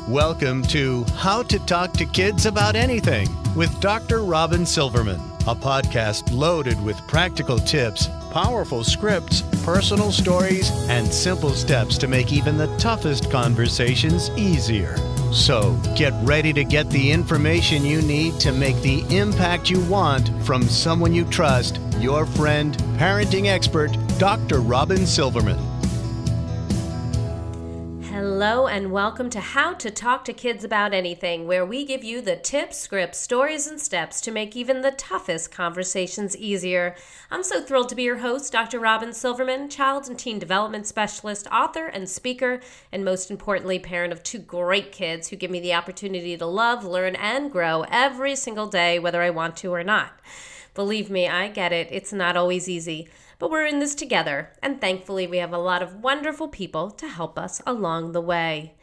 Welcome to How to Talk to Kids About Anything with Dr. Robin Silverman, a podcast loaded with practical tips, powerful scripts, personal stories, and simple steps to make even the toughest conversations easier. So get ready to get the information you need to make the impact you want from someone you trust, your friend, parenting expert, Dr. Robin Silverman. Hello and welcome to How to Talk to Kids About Anything, where we give you the tips, scripts, stories, and steps to make even the toughest conversations easier. I'm so thrilled to be your host, Dr. Robin Silverman, child and teen development specialist, author, and speaker, and most importantly, parent of two great kids who give me the opportunity to love, learn, and grow every single day, whether I want to or not. Believe me, I get it. It's not always easy. But we're in this together, and thankfully we have a lot of wonderful people to help us along the way.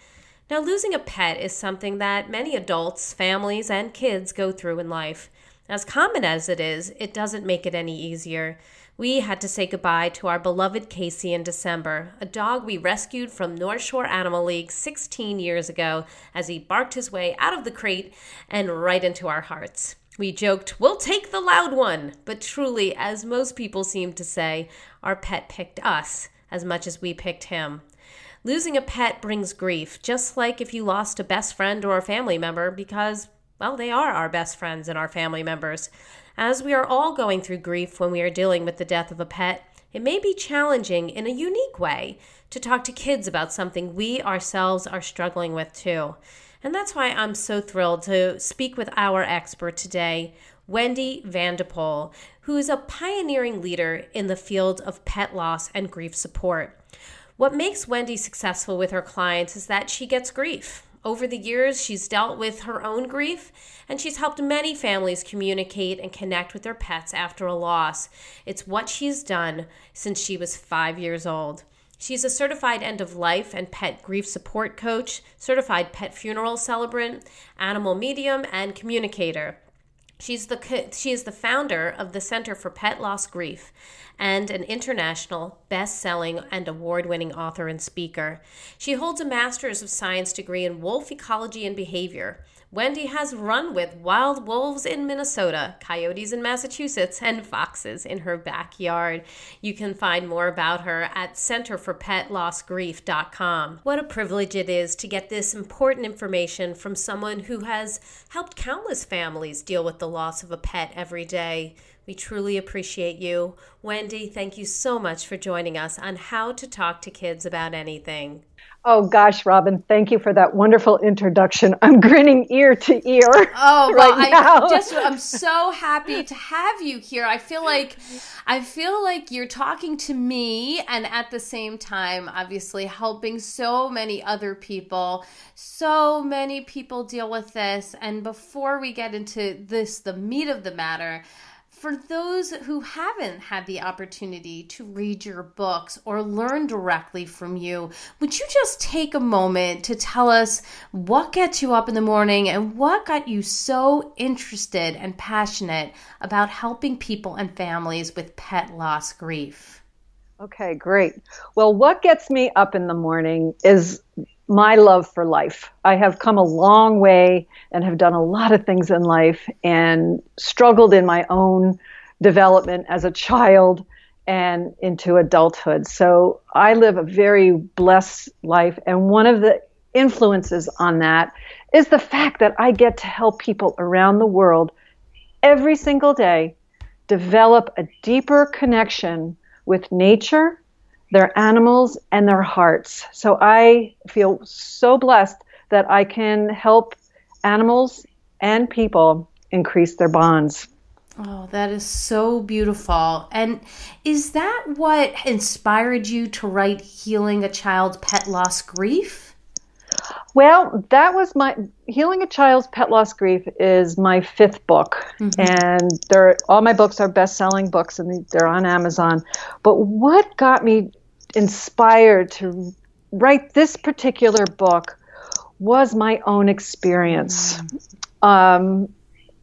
Now, losing a pet is something that many adults, families, and kids go through in life. As common as it is, it doesn't make it any easier. We had to say goodbye to our beloved Casey in December, a dog we rescued from North Shore Animal League 16 years ago as he barked his way out of the crate and right into our hearts. We joked, "We'll take the loud one," but truly, as most people seem to say, our pet picked us as much as we picked him. Losing a pet brings grief, just like if you lost a best friend or a family member, because, well, they are our best friends and our family members. As we are all going through grief when we are dealing with the death of a pet, it may be challenging in a unique way to talk to kids about something we ourselves are struggling with too. And that's why I'm so thrilled to speak with our expert today, Wendy Vandepoel, who is a pioneering leader in the field of pet loss and grief support. What makes Wendy successful with her clients is that she gets grief. Over the years, she's dealt with her own grief, and she's helped many families communicate and connect with their pets after a loss. It's what she's done since she was 5 years old. She's a certified end-of-life and pet grief support coach, certified pet funeral celebrant, animal medium, and communicator. She is the founder of the Center for Pet Loss Grief and an international best-selling and award-winning author and speaker. She holds a Master's of Science degree in wolf ecology and behavior. Wendy has run with wild wolves in Minnesota, coyotes in Massachusetts, and foxes in her backyard. You can find more about her at centerforpetlossgrief.com. What a privilege it is to get this important information from someone who has helped countless families deal with the loss of a pet every day. We truly appreciate you. Wendy, thank you so much for joining us on How to Talk to Kids About Anything. Oh gosh, Robin, thank you for that wonderful introduction. I'm grinning ear to ear. Oh, well, now. I'm so happy to have you here. I feel like you're talking to me and at the same time, obviously helping so many other people. So many people deal with this. And before we get into this, the meat of the matter, for those who haven't had the opportunity to read your books or learn directly from you, would you just take a moment to tell us what gets you up in the morning and what got you so interested and passionate about helping people and families with pet loss grief? Okay, great. Well, what gets me up in the morning is my love for life. I have come a long way and have done a lot of things in life and struggled in my own development as a child and into adulthood. So I live a very blessed life. And one of the influences on that is the fact that I get to help people around the world every single day develop a deeper connection with nature, their animals, and their hearts. So I feel so blessed that I can help animals and people increase their bonds. Oh, that is so beautiful. And is that what inspired you to write Healing a Child's Pet Loss Grief? Well, that was Healing a Child's Pet Loss Grief is my fifth book. Mm-hmm. And all my books are best-selling books and they're on Amazon. But what got me inspired to write this particular book was my own experience. I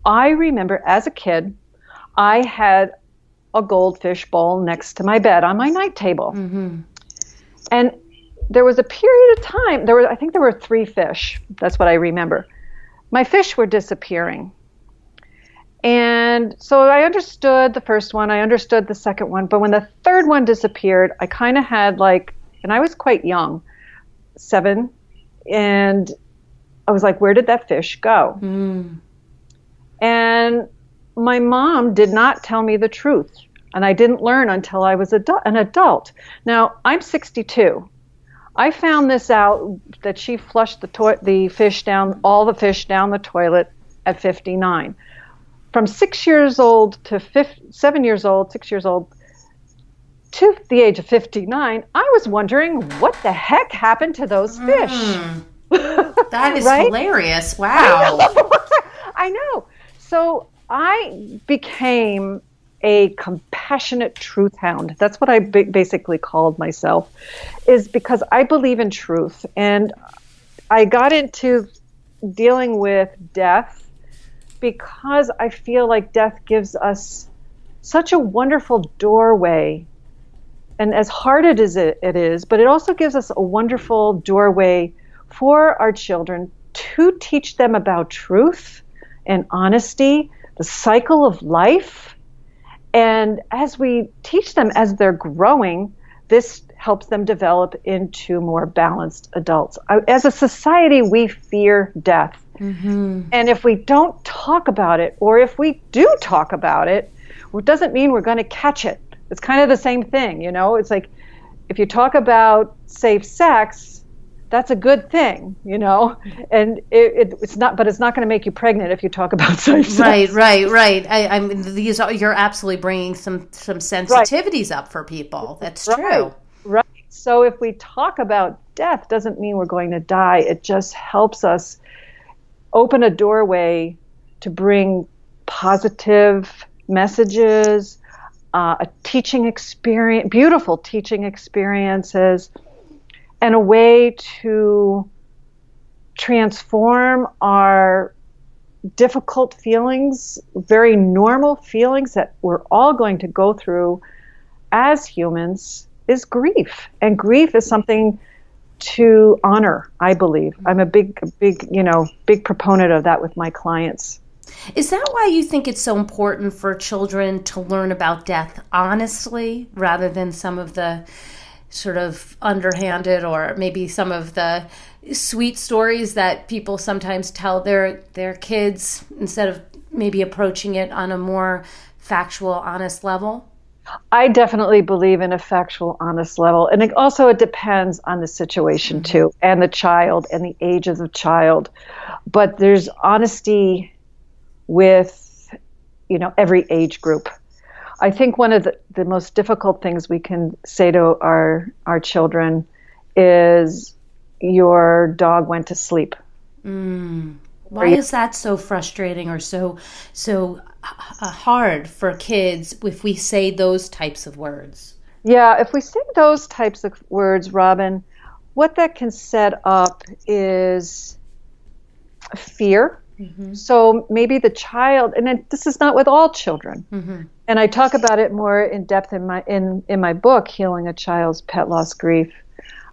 remember as a kid, I had a goldfish bowl next to my bed on my night table. Mm-hmm. And there was a period of time, I think there were 3 fish. That's what I remember. My fish were disappearing. And so I understood the first one, I understood the second one, but when the third one disappeared, I kind of had and I was quite young, 7, and I was like, where did that fish go? And my mom did not tell me the truth, and I didn't learn until I was an adult. Now, I'm 62. I found this out that she flushed all the fish down the toilet at 59. From 6 years old to 7 years old, 6 years old, to the age of 59, I was wondering what the heck happened to those fish. That is hilarious. Wow. I know. So I became a compassionate truth hound. That's what I basically called myself, is because I believe in truth. And I got into dealing with death because I feel like death gives us such a wonderful doorway. And as hard it is, but it also gives us a wonderful doorway for our children to teach them about truth and honesty, the cycle of life. And as we teach them as they're growing, this helps them develop into more balanced adults. As a society, we fear death. And if we don't talk about it, or if we do talk about it, it doesn't mean we're going to catch it. It's kind of the same thing, It's like if you talk about safe sex, that's a good thing, and it's not, but it's not going to make you pregnant if you talk about safe sex. Right. I mean, you're absolutely bringing some sensitivities up for people. That's true. Right. So if we talk about death, doesn't mean we're going to die. It just helps us open a doorway to bring positive messages, a teaching experience, beautiful teaching experiences, and a way to transform our difficult feelings, very normal feelings that we're all going to go through as humans, is grief. And grief is something to honor, I believe. I'm a big proponent of that with my clients. Is that why you think it's so important for children to learn about death honestly, rather than some of the sort of underhanded or maybe some of the sweet stories that people sometimes tell their kids, instead of maybe approaching it on a more factual, honest level? I definitely believe in a factual, honest level. And it depends on the situation too, and the child and the age of the child. But there's honesty with, every age group. I think one of the most difficult things we can say to our children is, your dog went to sleep. Why is that so frustrating or so hard for kids if we say those types of words? Yeah, if we say those types of words, Robin, what that can set up is fear. So maybe the child, and this is not with all children, and I talk about it more in depth in my book, Healing a Child's Pet Loss Grief.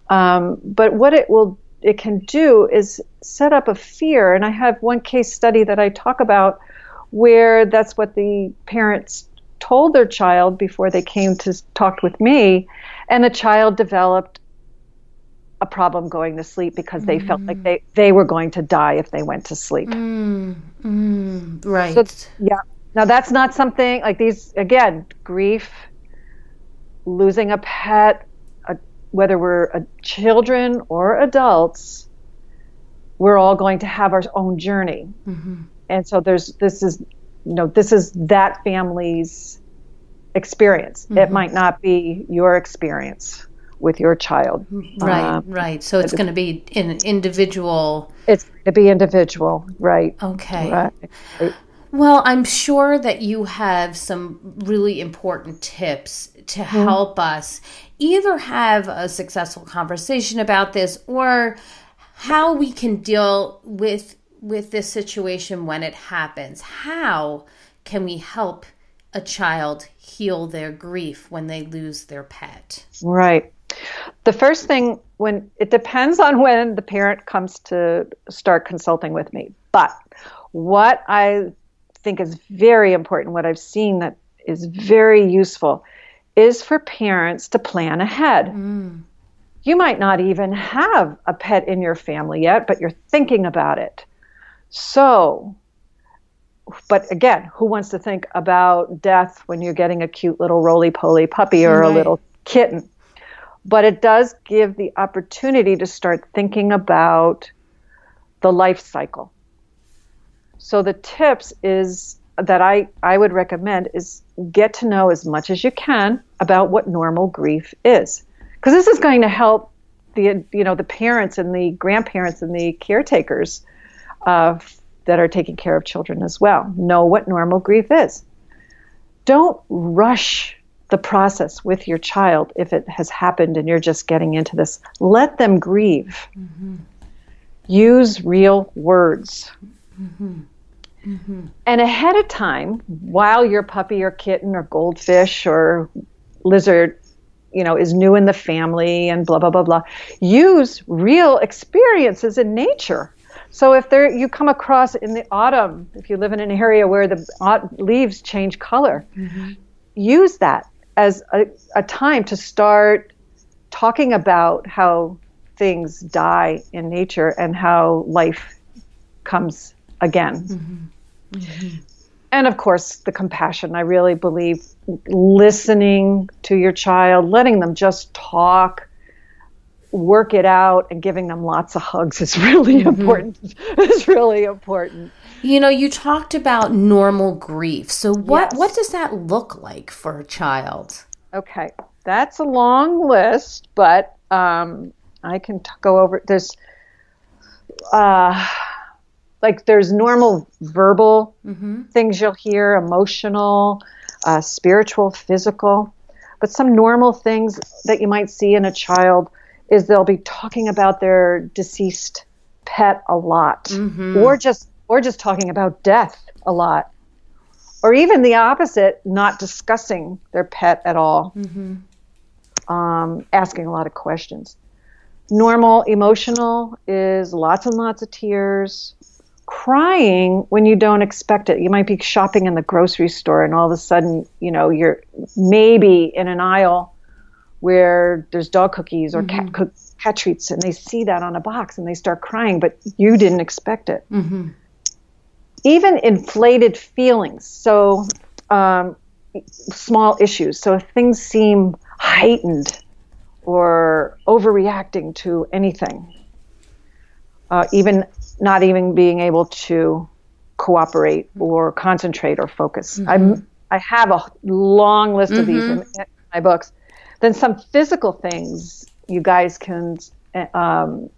But what it can do is set up a fear. And I have one case study that I talk about where that's what the parents told their child before they came to talk with me, and the child developed a problem going to sleep because they felt like they were going to die if they went to sleep. Right. So, yeah. Now that's not something like these, again, grief, losing a pet, whether we're children or adults, we're all going to have our own journey. And so this is that family's experience. It might not be your experience with your child. Right. So it's going to be an individual. It's going to be individual. Right. Okay. Right. Well, I'm sure that you have some really important tips to help us either have a successful conversation about this, or how we can deal with this situation when it happens. How can we help a child heal their grief when they lose their pet? Right. The first thing, when it depends on when the parent comes to start consulting with me, but what I think is very important, what I've seen that is very useful, is for parents to plan ahead. You might not even have a pet in your family yet, but you're thinking about it. So, but again, who wants to think about death when you're getting a cute little roly-poly puppy or a little kitten? But it does give the opportunity to start thinking about the life cycle. So the tips is that I would recommend is get to know as much as you can about what normal grief is. Because this is going to help the parents and the grandparents and the caretakers that are taking care of children as well. Know what normal grief is. Don't rush the process with your child if it has happened and you're just getting into this. Let them grieve. Use real words. And ahead of time, while your puppy or kitten or goldfish or lizard, is new in the family and blah, blah, blah, blah, use real experiences in nature. So if you come across in the autumn, if you live in an area where the leaves change color, use that as a time to start talking about how things die in nature and how life comes again. And of course, the compassion. I really believe listening to your child, letting them just talk, work it out, and giving them lots of hugs is really important. It's really important. You talked about normal grief. So what does that look like for a child? Okay, that's a long list, but I can go over. There's normal verbal things you'll hear, emotional, spiritual, physical. But some normal things that you might see in a child is they'll be talking about their deceased pet a lot, or just talking about death a lot, or even the opposite, not discussing their pet at all, asking a lot of questions. Normal emotional is lots and lots of tears, crying when you don't expect it. You might be shopping in the grocery store and all of a sudden, you're maybe in an aisle where there's dog cookies or cat treats, and they see that on a box and they start crying, but you didn't expect it. Even inflated feelings. So small issues. So if things seem heightened or overreacting to anything, even not even being able to cooperate or concentrate or focus. I have a long list of these in my books. Then some physical things you guys can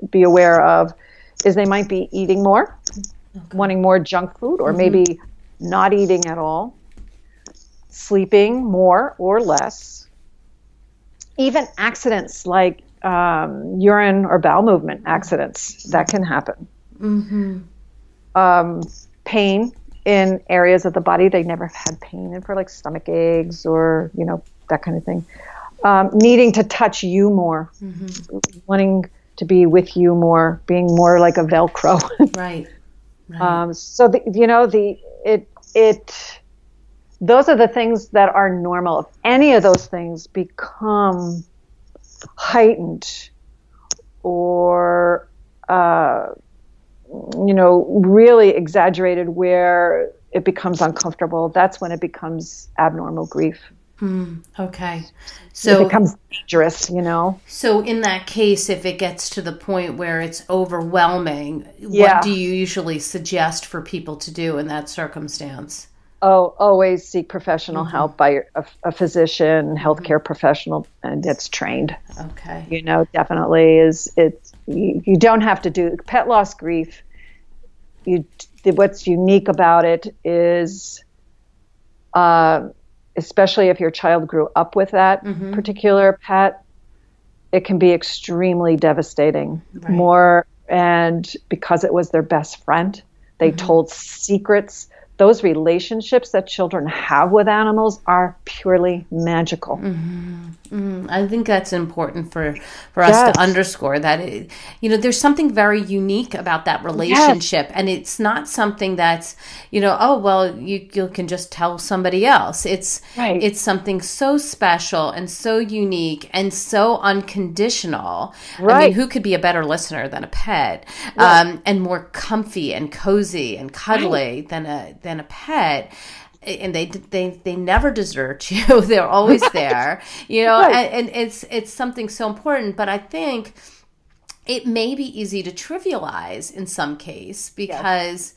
be aware of is they might be eating more, wanting more junk food, or maybe not eating at all, sleeping more or less. Even accidents like urine or bowel movement accidents, that can happen. Pain in areas of the body they never had pain in, for like stomach aches or, that kind of thing. Needing to touch you more, wanting to be with you more, being more like a Velcro. Right. So those are the things that are normal. If any of those things become heightened or really exaggerated where it becomes uncomfortable, that's when it becomes abnormal grief. Okay. So it becomes dangerous, So in that case, if it gets to the point where it's overwhelming, what do you usually suggest for people to do in that circumstance? Oh, always seek professional help by a physician, healthcare professional, and it's trained. Okay. Definitely you don't have to do pet loss grief. What's unique about it is, especially if your child grew up with that particular pet, it can be extremely devastating. Right. And because it was their best friend, they told secrets. Those relationships that children have with animals are purely magical. I think that's important for us to underscore that, there's something very unique about that relationship. Yes. And it's not something that's, oh, well, you can just tell somebody else. It's something so special and so unique and so unconditional. Right. I mean, who could be a better listener than a pet? Right. And more comfy and cozy and cuddly than a pet. And they never desert you. They're always there, and it's something so important. But I think it may be easy to trivialize in some case because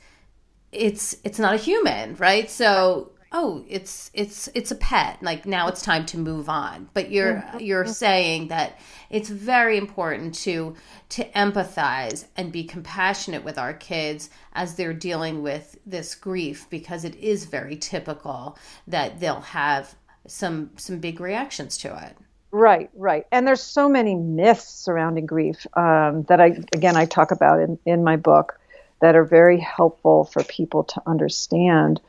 it's not a human, right? So, it's a pet. Like, now it's time to move on. But you're saying that it's very important to empathize and be compassionate with our kids as they're dealing with this grief, because it is very typical that they'll have some big reactions to it. Right. And there's so many myths surrounding grief that I talk about in my book that are very helpful for people to understand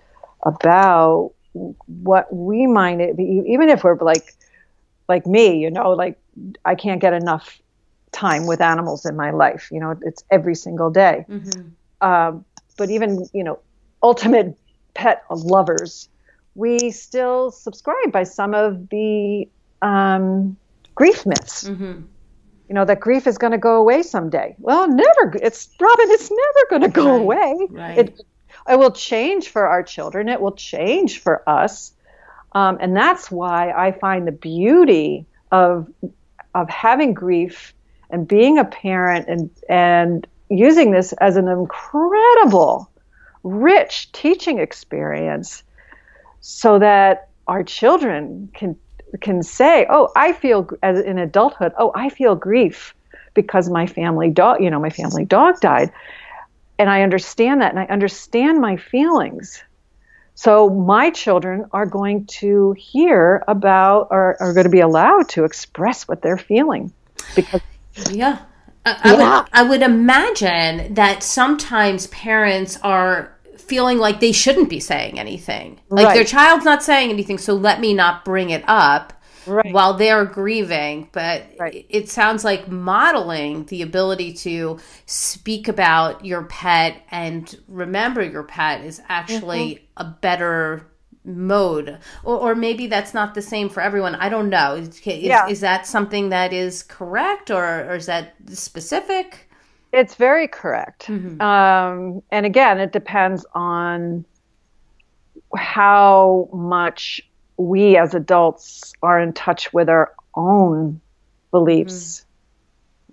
about what we might be, even if we're like me, like I can't get enough time with animals in my life. It's every single day. Mm-hmm. But even, ultimate pet lovers, we still subscribe by some of the grief myths. Mm-hmm. That grief is going to go away someday. Well, it's never going to go away. Right. It will change for our children. It will change for us. And that's why I find the beauty of having grief and being a parent and using this as an incredible, rich teaching experience so that our children can say, oh, I feel, as in adulthood, I feel grief because my family dog died. And I understand that, and I understand my feelings. So my children are going to hear about, or are going to be allowed to express what they're feeling. Because I would imagine that sometimes parents are feeling like they shouldn't be saying anything. Like their child's not saying anything, so let me not bring it up while they're grieving. But it sounds like modeling the ability to speak about your pet and remember your pet is actually a better mode. Or maybe that's not the same for everyone. I don't know. Is that something that is correct or is that specific? It's very correct. Mm-hmm. And again, it depends on how much we as adults are in touch with our own beliefs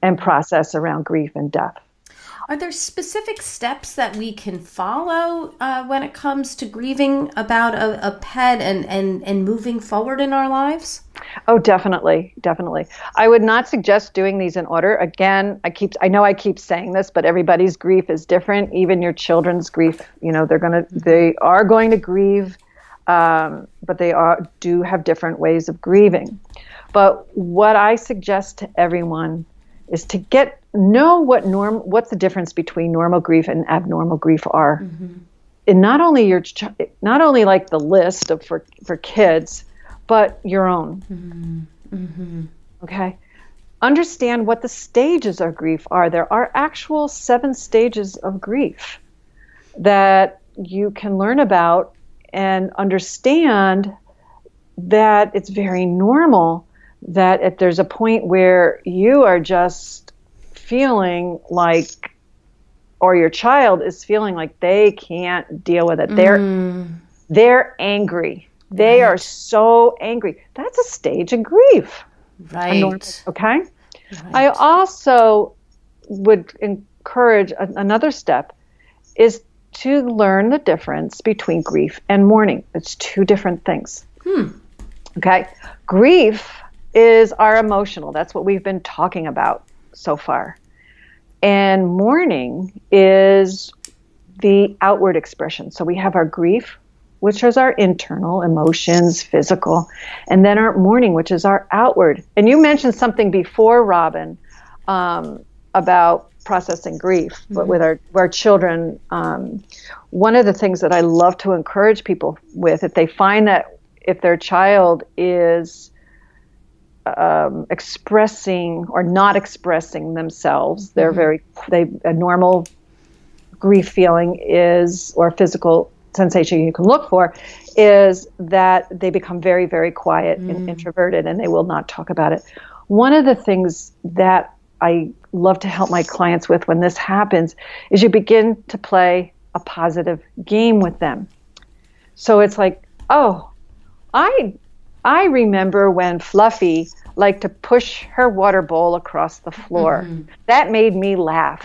and process around grief and death. Are there specific steps that we can follow when it comes to grieving about a pet and moving forward in our lives? Oh, definitely. I would not suggest doing these in order. Again, I know I keep saying this, but everybody's grief is different. Even your children's grief, they are going to grieve, but they do have different ways of grieving. But what I suggest to everyone is to know what's the difference between normal grief and abnormal grief are. Mm-hmm. And not only like the list of for kids, but your own. Mm-hmm. Mm-hmm. Okay. Understand what the stages of grief are. There are actual 7 stages of grief that you can learn about and understand that it's very normal that if there's a point where you are just feeling like, or your child is feeling like they can't deal with it. They're angry. They are so angry. That's a stage of grief. Right. Okay? Right. I also would encourage another step is to learn the difference between grief and mourning. It's 2 different things. Okay? Grief is our emotional. That's what we've been talking about so far. And mourning is the outward expression. So we have our grief, which is our internal emotions, physical, and then our mourning, which is our outward. And you mentioned something before, Robin, about processing grief, but with our children. One of the things that I love to encourage people with, if they find that if their child is expressing or not expressing themselves. They're a normal grief feeling is, or physical sensation you can look for, is that they become very, very quiet and introverted, and they will not talk about it. One of the things that I love to help my clients with when this happens is you begin to play a positive game with them. So it's like, oh, I remember when Fluffy liked to push her water bowl across the floor. That made me laugh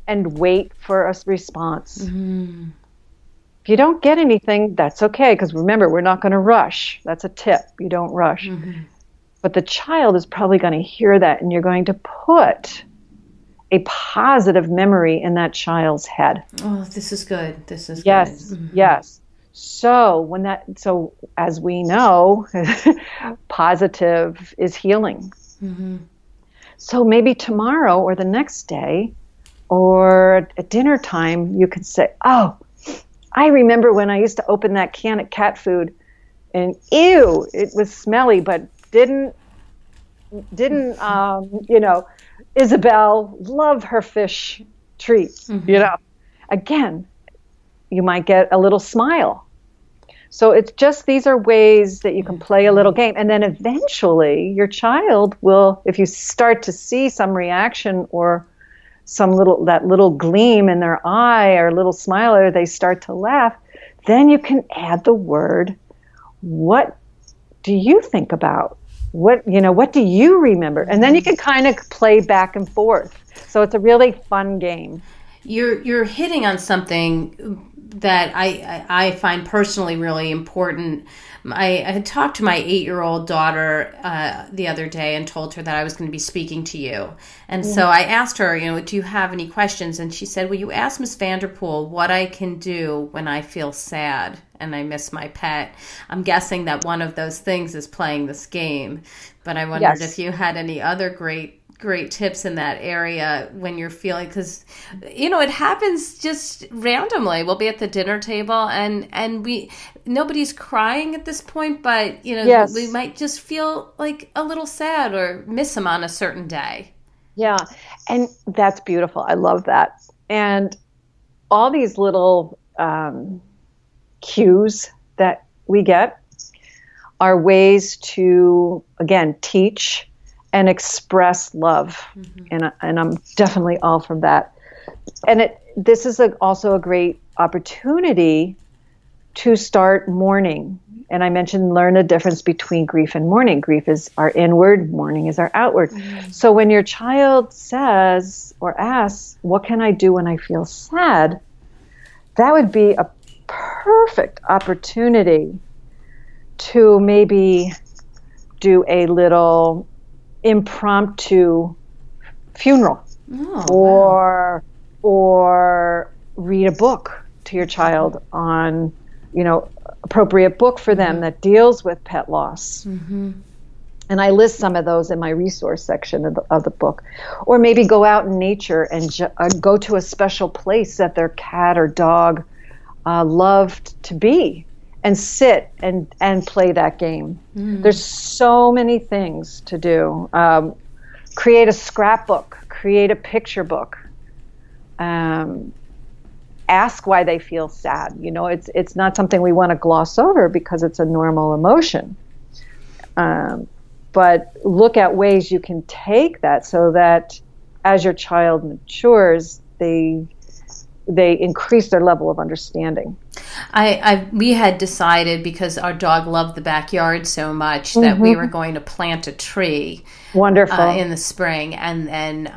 and wait for a response. If you don't get anything, that's okay, because remember, we're not going to rush. That's a tip. You don't rush. But the child is probably going to hear that, and you're going to put a positive memory in that child's head. Oh, this is good. This is good. Yes. So as we know, positive is healing. So maybe tomorrow or the next day or at dinner time, you could say, oh, I remember when I used to open that can of cat food and ew, it was smelly, but didn't Isabel love her fish treat, Again, you might get a little smile. So it's just, these are ways that you can play a little game. And then eventually your child will, if you start to see some reaction or that little gleam in their eye or little smile, or they start to laugh, then you can add the word, what do you think about? What do you remember? And then you can kind of play back and forth. So it's a really fun game. You're hitting on something that I find personally really important. I had talked to my 8-year-old daughter the other day and told her that I was going to be speaking to you. And so I asked her, do you have any questions? And she said, will you ask Miss Vanderpool what I can do when I feel sad and I miss my pet? I'm guessing that one of those things is playing this game. But I wondered if you had any other great tips in that area when you're feeling, because it happens just randomly. We'll be at the dinner table and nobody's crying at this point, but we might just feel like a little sad or miss them on a certain day. Yeah, and that's beautiful. I love that. And all these little cues that we get are ways to, again, teach and express love. And I'm definitely all for that. And this is also a great opportunity to start mourning. And I mentioned, learn the difference between grief and mourning. Grief is our inward, mourning is our outward. So when your child says or asks, what can I do when I feel sad? That would be a perfect opportunity to maybe do a little impromptu funeral, or read a book to your child on, appropriate book for them that deals with pet loss. And I list some of those in my resource section of the book. Or maybe go out in nature and go to a special place that their cat or dog loved to be, and sit and play that game. There's so many things to do. Create a scrapbook, create a picture book. Ask why they feel sad. It's not something we want to gloss over because it's a normal emotion. But look at ways you can take that so that as your child matures, they increase their level of understanding. We had decided, because our dog loved the backyard so much, that we were going to plant a tree. Wonderful. In the spring, and then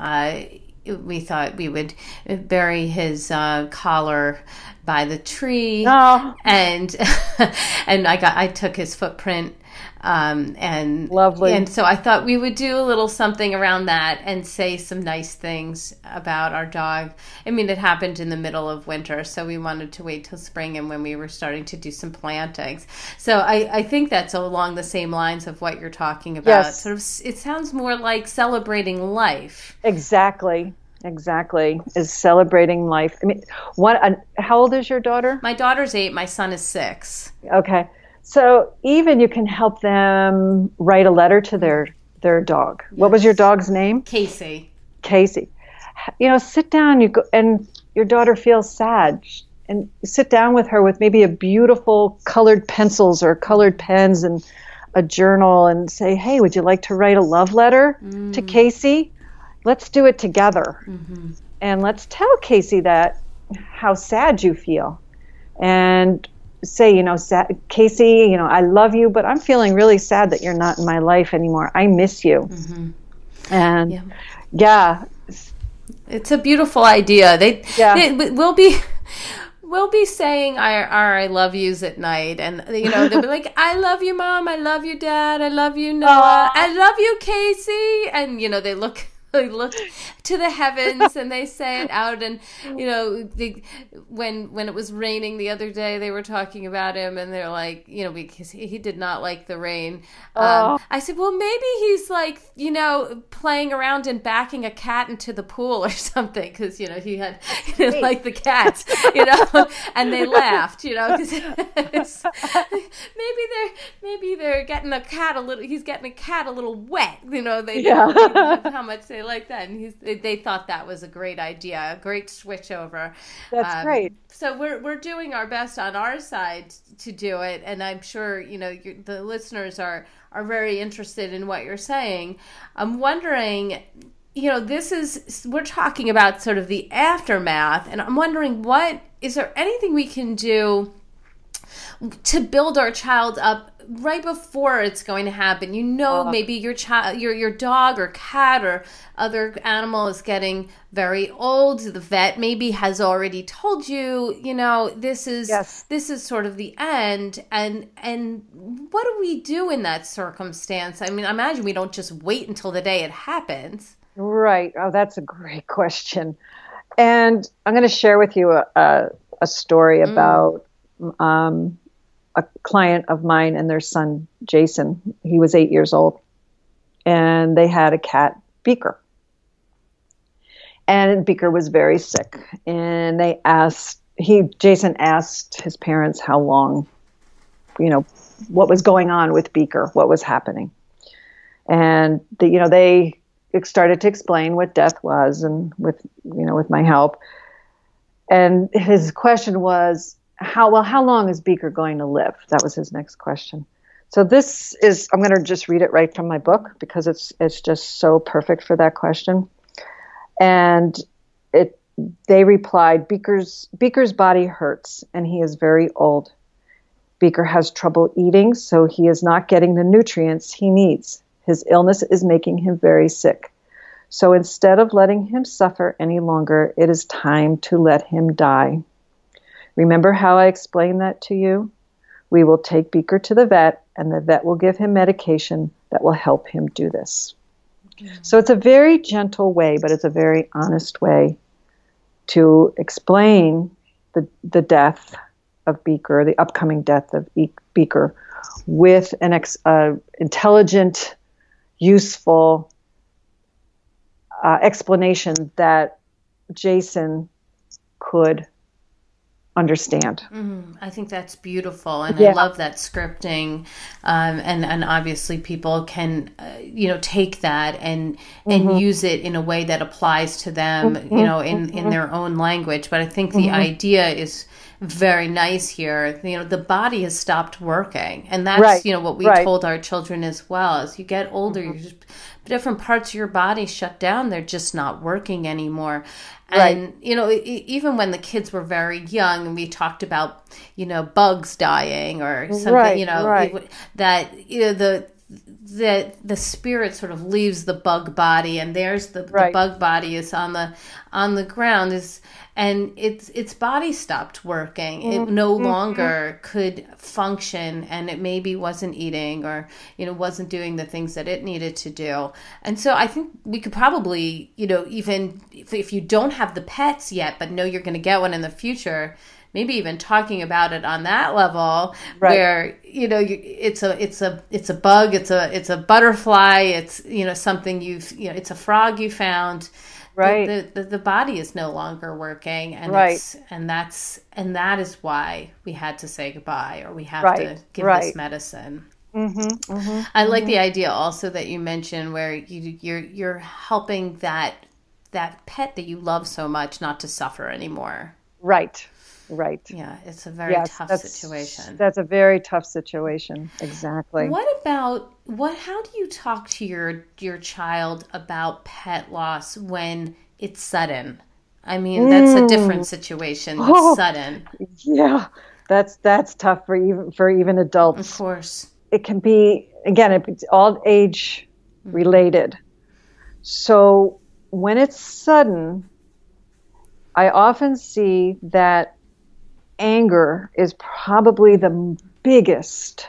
we thought we would bury his collar by the tree. Oh. And I took his footprint. And lovely. And so I thought we would do a little something around that and say some nice things about our dog. I mean, it happened in the middle of winter, so we wanted to wait till spring and when we were starting to do some plantings. So I think that's along the same lines of what you're talking about. Yes. Sort of, it sounds more like celebrating life. Exactly. Is celebrating life. I mean, how old is your daughter? My daughter's 8. My son is 6. Okay. So even you can help them write a letter to their dog. Yes. What was your dog's name? Casey. Casey. Sit down. You go, and your daughter feels sad, and sit down with her with maybe a beautiful colored pencils or colored pens and a journal, and say, "Hey, would you like to write a love letter to Casey? Let's do it together, and let's tell Casey that how sad you feel, and say, Casey, I love you, but I'm feeling really sad that you're not in my life anymore. I miss you." And yeah. It's a beautiful idea. We'll be saying our I love yous at night, and they'll be like, "I love you, Mom. I love you, Dad. I love you, Noah. I love you, Casey." And they look to the heavens and they say it out. And when it was raining the other day, they were talking about him, and they're like, because he did not like the rain. I said, well, maybe he's like playing around and backing a cat into the pool or something, because he had like the cats, and they laughed, because maybe they're getting a cat a little. He's getting a cat a little wet, they how much they like that, and they thought that was a great idea, a great switch over. That's great. So we're doing our best on our side to do it, and I'm sure the listeners are very interested in what you're saying. I'm wondering, we're talking about sort of the aftermath, and I'm wondering, is there anything we can do to build our child up right before it's going to happen? Maybe your child, your dog or cat or other animal is getting very old. The vet maybe has already told you, this is sort of the end. And what do we do in that circumstance? I mean, I imagine we don't just wait until the day it happens. Right. Oh, that's a great question. And I'm going to share with you a story about a client of mine and their son, Jason. He was 8 years old, and they had a cat, Beaker. And Beaker was very sick, and Jason asked his parents how long, what was going on with Beaker, what was happening. And they started to explain what death was, and with my help. And his question was, how long is Beaker going to live? That was his next question. So I'm going to just read it right from my book, because it's just so perfect for that question. And they replied, Beaker's body hurts, and he is very old. Beaker has trouble eating, so he is not getting the nutrients he needs. His illness is making him very sick. So instead of letting him suffer any longer, it is time to let him die. Remember how I explained that to you? We will take Beaker to the vet, and the vet will give him medication that will help him do this. Mm-hmm. So it's a very gentle way, but it's a very honest way to explain the death of Beaker, the upcoming death of Beaker, with an intelligent, useful explanation that Jason could understand. I think that's beautiful, and I love that scripting, and obviously people can take that and use it in a way that applies to them, in their own language. But I think the idea is very nice here. The body has stopped working, and that's what we told our children as well. As you get older, different parts of your body shut down. They're just not working anymore. And, even when the kids were very young and we talked about, bugs dying or something, that, the spirit sort of leaves the bug body, and there's the bug body is on the ground, and its body stopped working. It no longer could function, and it maybe wasn't eating or wasn't doing the things that it needed to do. And so I think we could probably even if you don't have the pets yet but know you're going to get one in the future, maybe even talking about it on that level, where it's a bug, it's a butterfly, it's something it's a frog you found Right. The body is no longer working, and Right. that is why we had to say goodbye, or we have Right. to give Right. this medicine. Mm-hmm. I like the idea also that you mentioned where you're helping that pet that you love so much not to suffer anymore. Right. Right. Yeah, it's a very tough situation. That's a very tough situation. Exactly. How do you talk to your child about pet loss when it's sudden? I mean, that's a different situation. It's sudden. Yeah. That's tough for even adults. Of course. It can be, again, it's all age related. So when it's sudden, I often see that anger is probably the biggest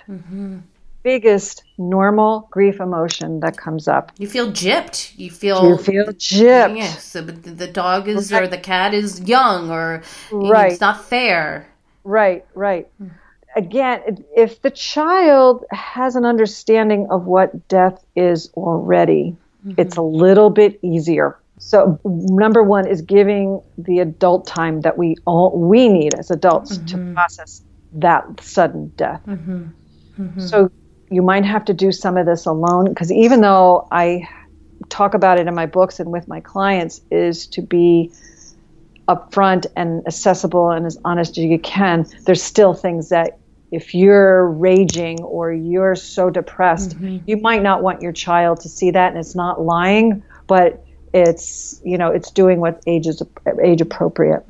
normal grief emotion that comes up. You feel gypped. You feel gypped. Yes, the dog is or the cat is young, or it's not fair. Right. Again, if the child has an understanding of what death is already, it's a little bit easier. So number one is giving the adult time that we need as adults to process that sudden death. So you might have to do some of this alone, because even though I talk about it in my books and with my clients, is to be upfront and accessible and as honest as you can, there's still things that if you're raging or you're so depressed, you might not want your child to see that, and it's not lying, but it's doing what age appropriate.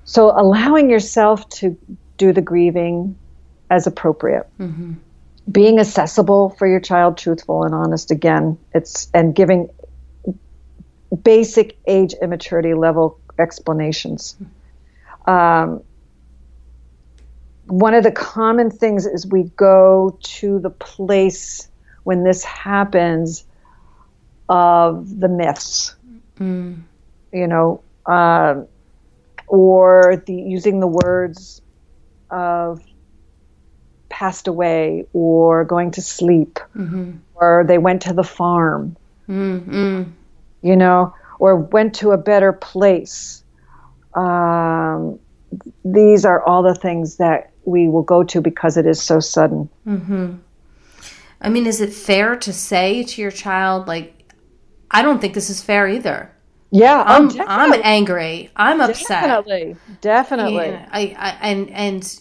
So allowing yourself to do the grieving as appropriate, being accessible for your child, truthful and honest again, and giving basic age immaturity level explanations. One of the common things is we go to the place when this happens of the myths, or using the words of passed away, or going to sleep, or they went to the farm, or went to a better place. These are all the things that we will go to because it is so sudden. I mean, is it fair to say to your child, like, I don't think this is fair either? Yeah, I'm angry. I'm upset. Definitely. Yeah,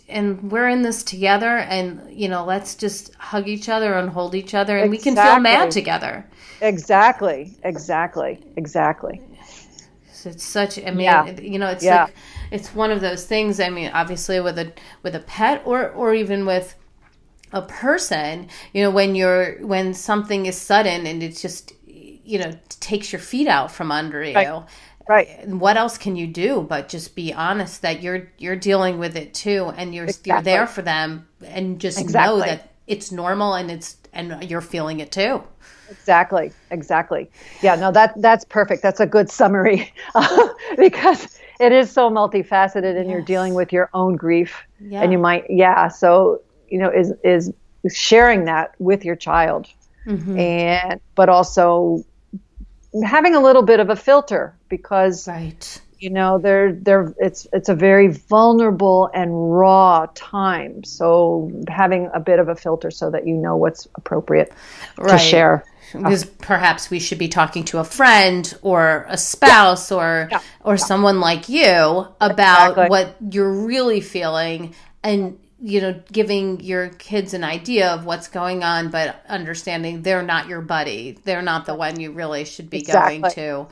and we're in this together, and let's just hug each other and hold each other, and we can feel mad together. Exactly. So it's such. I mean, it's like it's one of those things. I mean, obviously with a pet or even with a person, when something is sudden and it's just takes your feet out from under you. Right. What else can you do but just be honest that you're dealing with it too, and you're there for them, and just know that it's normal and you're feeling it too. Exactly. Yeah, no, that's perfect. That's a good summary because it is so multifaceted, and you're dealing with your own grief, and you might, so, is sharing that with your child, but also having a little bit of a filter, because it's a very vulnerable and raw time. So having a bit of a filter so that you know what's appropriate to share. Because perhaps we should be talking to a friend or a spouse or someone like you about what you're really feeling, and giving your kids an idea of what's going on, but understanding they're not your buddy. They're not the one you really should be going to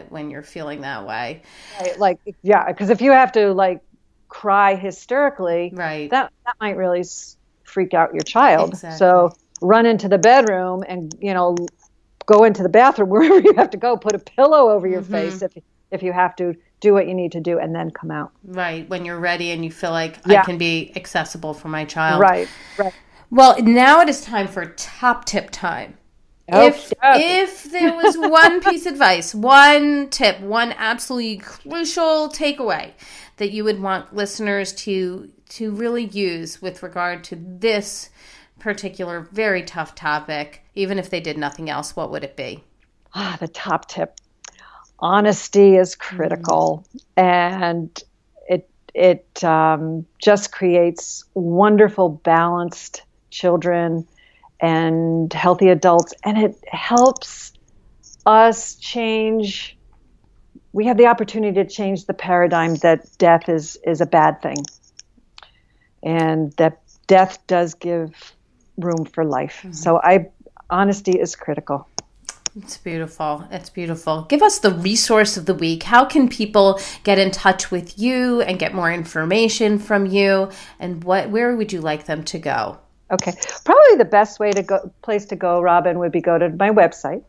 when you're feeling that way. Right. Because if you have to cry hysterically, that might really freak out your child. Exactly. So run into the bedroom and go into the bathroom, wherever you have to go, put a pillow over your face if you have to, do what you need to do, and then come out. Right, when you're ready and you feel like I can be accessible for my child. Right. Well, now it is time for top tip time. If there was one piece of advice, one tip, one absolutely crucial takeaway that you would want listeners to really use with regard to this particular very tough topic, even if they did nothing else, what would it be? The top tip. honesty is critical, and it just creates wonderful, balanced children and healthy adults, and it helps us change. We have the opportunity to change the paradigm that death is a bad thing, and that death does give room for life. So honesty is critical. It's beautiful. It's beautiful. Give us the resource of the week. How can people get in touch with you and get more information from you? And where would you like them to go? Okay. Probably the best place to go, Robin, would be go to my website,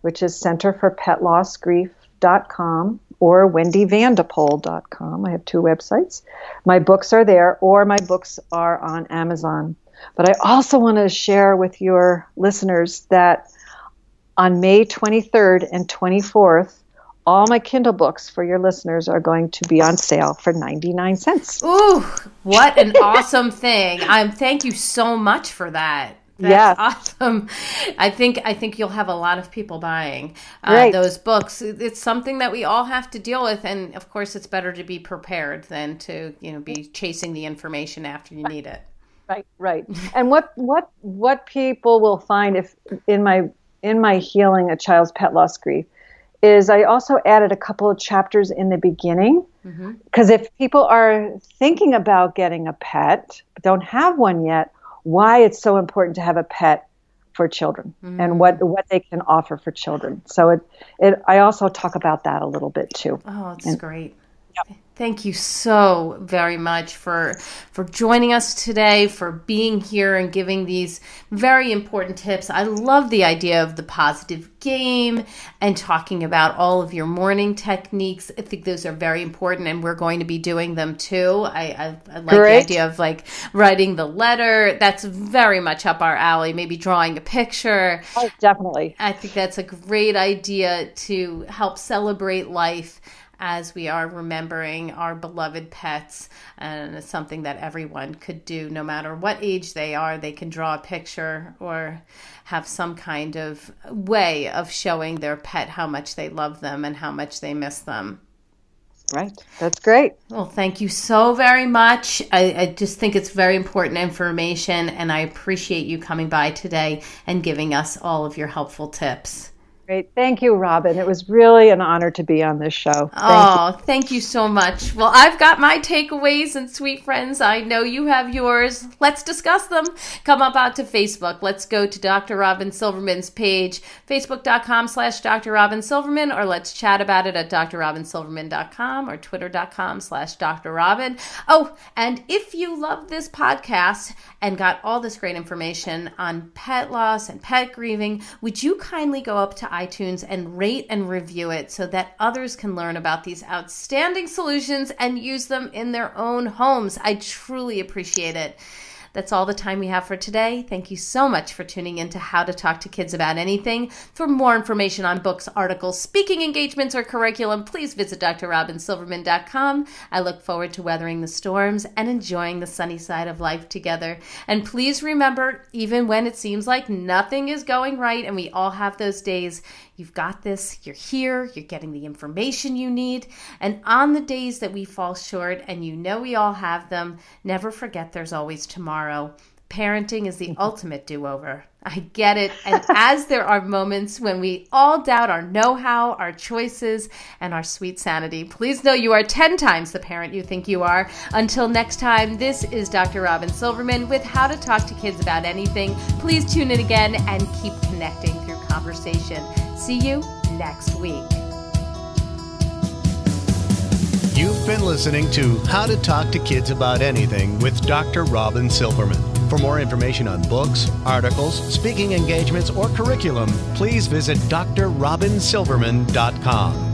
which is centerforpetlossgrief.com or wendyvandepoel.com. I have two websites. My books are there, or my books are on Amazon. But I also want to share with your listeners that on May 23rd and 24th, all my Kindle books for your listeners are going to be on sale for 99 cents. Ooh, what an awesome thing. Thank you so much for that. That's awesome. I think you'll have a lot of people buying those books. It's something that we all have to deal with, and of course it's better to be prepared than to, be chasing the information after you need it. Right. And what people will find if in my Healing a Child's Pet Loss Grief is I also added a couple of chapters in the beginning, because if people are thinking about getting a pet but don't have one yet, why it's so important to have a pet for children and what they can offer for children. So I also talk about that a little bit too. Oh, it's great. Yep. Thank you so very much for joining us today, for being here and giving these very important tips. I love the idea of the positive game and talking about all of your morning techniques. I think those are very important, and we're going to be doing them too. I like the idea of writing the letter. That's very much up our alley. Maybe drawing a picture. Oh, definitely. I think that's a great idea to help celebrate life as we are remembering our beloved pets. And it's something that everyone could do, no matter what age they are. They can draw a picture or have some kind of way of showing their pet how much they love them and how much they miss them. Right. That's great. Well, thank you so very much. I just think it's very important information, and I appreciate you coming by today and giving us all of your helpful tips. Great. Thank you, Robin. It was really an honor to be on this show. Thank you so much. Well, I've got my takeaways, and sweet friends, I know you have yours. Let's discuss them. Come up out to Facebook. Let's go to Dr. Robin Silverman's page, facebook.com/Dr. Robin Silverman, or let's chat about it at drrobinsilverman.com or twitter.com/Dr. Robin. Oh, and if you love this podcast and got all this great information on pet loss and pet grieving, would you kindly go up to iTunes and rate and review it so that others can learn about these outstanding solutions and use them in their own homes. I truly appreciate it. That's all the time we have for today. Thank you so much for tuning in to How to Talk to Kids About Anything. For more information on books, articles, speaking engagements, or curriculum, please visit drrobinsilverman.com. I look forward to weathering the storms and enjoying the sunny side of life together. And please remember, even when it seems like nothing is going right, and we all have those days, you've got this, you're here, you're getting the information you need. And on the days that we fall short, and you know we all have them, never forget there's always tomorrow. Parenting is the ultimate do-over. I get it. And as there are moments when we all doubt our know-how, our choices, and our sweet sanity, please know you are 10 times the parent you think you are. Until next time, this is Dr. Robin Silverman with How to Talk to Kids About Anything. Please tune in again and keep connecting through conversation. See you next week. You've been listening to How to Talk to Kids About Anything with Dr. Robin Silverman. For more information on books, articles, speaking engagements, or curriculum, please visit drrobinsilverman.com.